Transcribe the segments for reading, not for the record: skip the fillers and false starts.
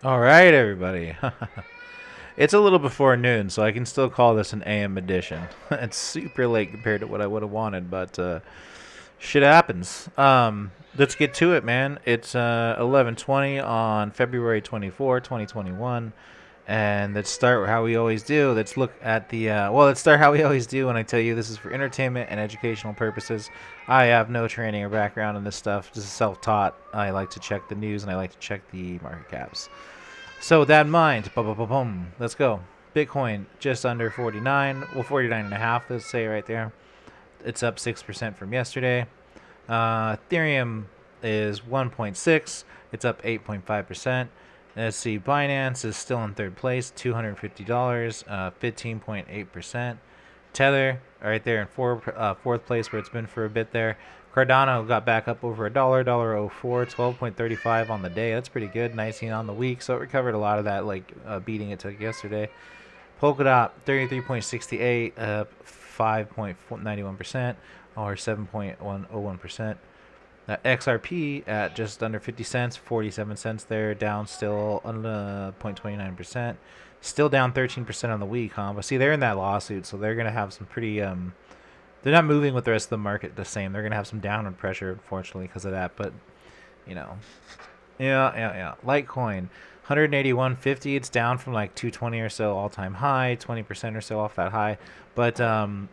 All right, everybody. It's a little before noon, so I can still call this an AM edition. It's super late compared to what I would have wanted, but shit happens. Let's get to it, man. It's 11:20 on February 24, 2021. And let's start how we always do. Let's look at the let's start how we always do when I tell you this is for entertainment and educational purposes. I have no training or background in this stuff. This is self-taught. I like to check the news and I like to check the market caps. So with that in mind, boom, let's go. Bitcoin just under 49, well 49 and a half, let's say right there. It's up 6% from yesterday. Ethereum is 1.6. It's up 8.5%. Let's see, Binance is still in third place, $250, 15.8%. Tether right there in fourth place, where it's been for a bit there. Cardano got back up over a dollar, 12.35 on the day. That's pretty good. 19 on the week, so it recovered a lot of that beating it took yesterday. Polkadot 33.68, up 5.91%, or 7.101%. XRP at just under 50 cents, 47 cents there, down still 0.29%. Still down 13% on the week, huh? But see, they're in that lawsuit, so they're going to have some pretty. They're not moving with the rest of the market the same. They're going to have some downward pressure, unfortunately, because of that. But, you know. Yeah. Litecoin, 181.50. It's down from like 220 or so all time high, 20% or so off that high, but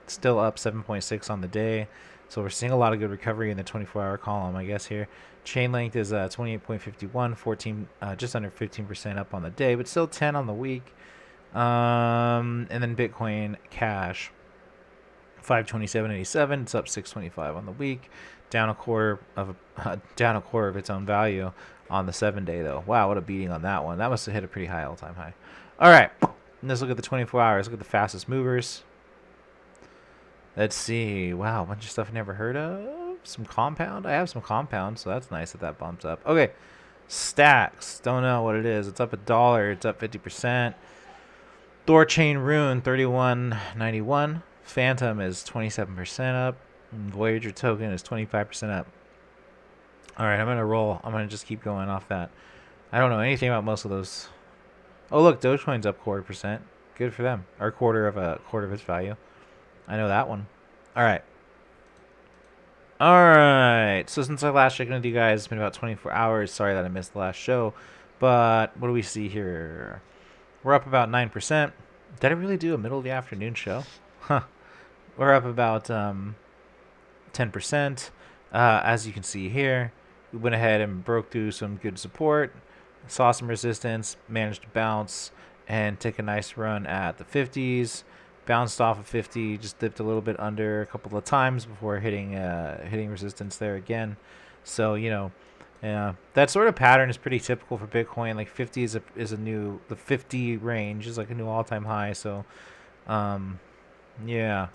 still up 7.6 on the day. So we're seeing a lot of good recovery in the 24-hour column, I guess here. Chain length is 28.51, 14, just under 15% up on the day, but still 10 on the week. And then Bitcoin Cash, 527.87. It's up 625 on the week, down a quarter of its own value on the 7 day though. Wow, what a beating on that one. That must have hit a pretty high all-time high. All right, let's look at the 24 hours. Look at the fastest movers. Let's see. Wow, a bunch of stuff I never heard of. Some compound. I have some compound, so that's nice that bumps up. Okay, stacks. Don't know what it is. It's up a dollar. It's up 50%. Thorchain Rune 31.91. Phantom is 27% up. And Voyager token is 25% up. All right, I'm gonna roll. I'm gonna just keep going off that. I don't know anything about most of those. Oh look, Dogecoin's up 1/4%. Good for them. Or quarter of its value. I know that one. All right. All right. So since I last checked in with you guys, it's been about 24 hours. Sorry that I missed the last show. But what do we see here? We're up about 9%. Did I really do a middle of the afternoon show? Huh. We're up about 10%. As you can see here, we went ahead and broke through some good support, saw some resistance, managed to bounce, and take a nice run at the 50s. Bounced off of 50, just dipped a little bit under a couple of times before hitting resistance there again. So that sort of pattern is pretty typical for Bitcoin. Like 50 the 50 range is like a new all-time high. So yeah,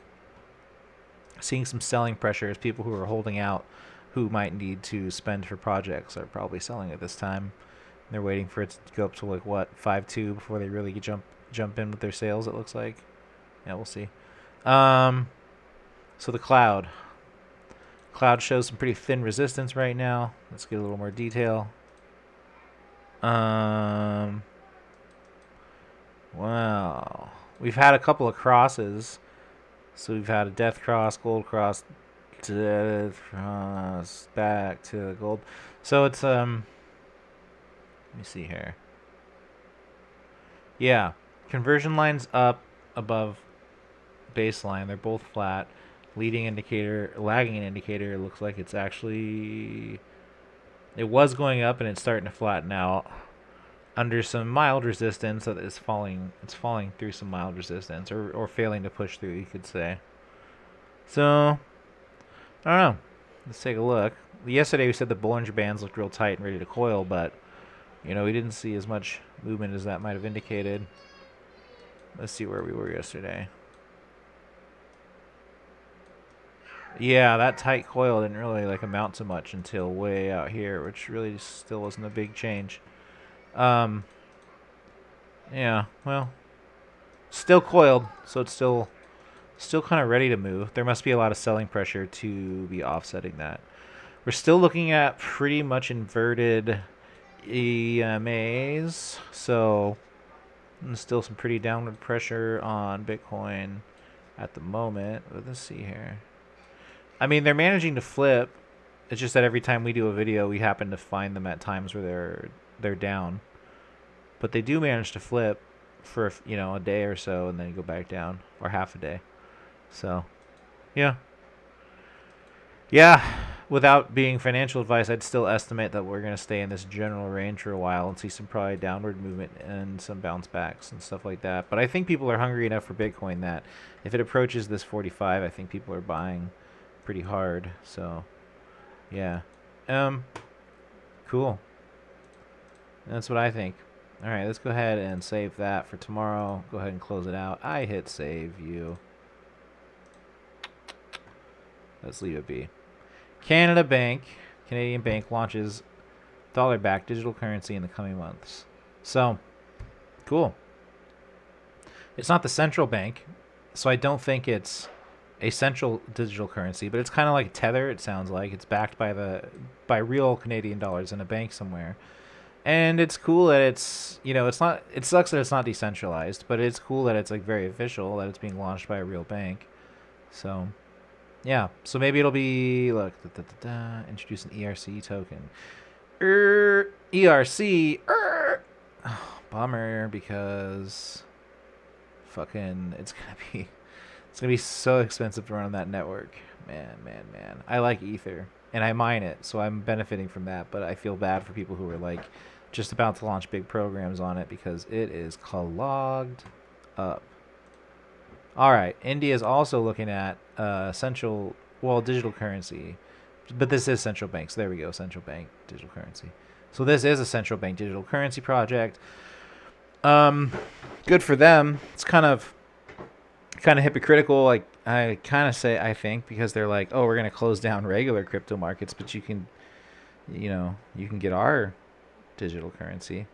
seeing some selling pressure as people who are holding out, who might need to spend for projects, are probably selling at this time. They're waiting for it to go up to like what 5.2 before they really jump in with their sales. It looks like. Yeah, we'll see. So the cloud. Cloud shows some pretty thin resistance right now. Let's get a little more detail. Wow. We've had a couple of crosses. So we've had a death cross, gold cross, death cross, back to gold. So it's let me see here. Yeah, conversion lines up above baseline. They're both flat. Lagging indicator looks like it's actually, it was going up and it's starting to flatten out under some mild resistance. That is falling. It's falling through some mild resistance, or failing to push through, you could say. So I don't know. Let's take a look. Yesterday we said the Bollinger Bands looked real tight and ready to coil, but we didn't see as much movement as that might have indicated. Let's see where we were yesterday. Yeah, that tight coil didn't really amount to much until way out here, which really still wasn't a big change. Yeah, well, still coiled, so it's still kind of ready to move. There must be a lot of selling pressure to be offsetting that. We're still looking at pretty much inverted EMAs. So there's still some pretty downward pressure on Bitcoin at the moment. But let's see here. I mean, they're managing to flip. It's just that every time we do a video, we happen to find them at times where they're down. But they do manage to flip for a day or so, and then go back down, or half a day. So, yeah, yeah. Without being financial advice, I'd still estimate that we're going to stay in this general range for a while and see some probably downward movement and some bounce backs and stuff like that. But I think people are hungry enough for Bitcoin that if it approaches this 45, I think people are buying pretty hard. So, yeah. Cool. That's what I think. All right, let's go ahead and save that for tomorrow. Go ahead and close it out. I hit save you. Let's leave it be. Canadian Bank launches dollar-backed digital currency in the coming months. So, cool. It's not the central bank, so I don't think it's a central digital currency, but it's kind of like Tether. It sounds like it's backed by real Canadian dollars in a bank somewhere. And it's cool that it's not. It sucks that it's not decentralized, but it's cool that it's like very official, that it's being launched by a real bank. So, yeah. So maybe it'll be look, introduce an ERC token. ERC. Oh, bummer, because fucking it's gonna be so expensive to run on that network. Man. I like Ether and I mine it, so I'm benefiting from that. But I feel bad for people who are like just about to launch big programs on it because it is clogged up. All right, India is also looking at digital currency, but this is central bank. So there we go, central bank digital currency. So this is a central bank digital currency project. Good for them. It's kind of hypocritical. Like I kind of say, I think, because they're like, oh, we're gonna close down regular crypto markets, but you can get our digital currency.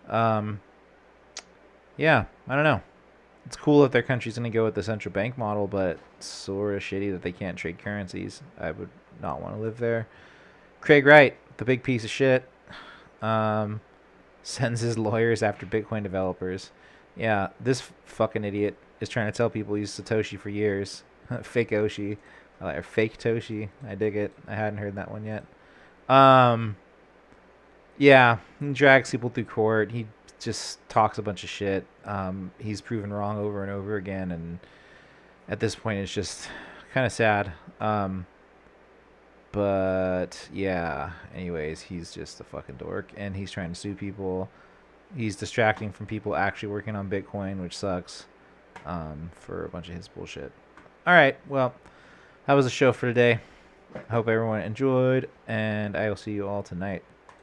Yeah, I don't know. It's cool that their country's going to go with the central bank model, but it's sort of shitty that they can't trade currencies. I would not want to live there. Craig Wright, the big piece of shit, sends his lawyers after Bitcoin developers. Yeah, this fucking idiot is trying to tell people he's Satoshi for years. Fake Oshi. Or fake Toshi. I dig it. I hadn't heard that one yet. Yeah, he drags people through court. He just talks a bunch of shit. He's proven wrong over and over again, and at this point, it's just kind of sad. But yeah, anyways, he's just a fucking dork, and he's trying to sue people. He's distracting from people actually working on Bitcoin, which sucks. For a bunch of his bullshit. All right, well, that was the show for today. I hope everyone enjoyed, and I will see you all tonight.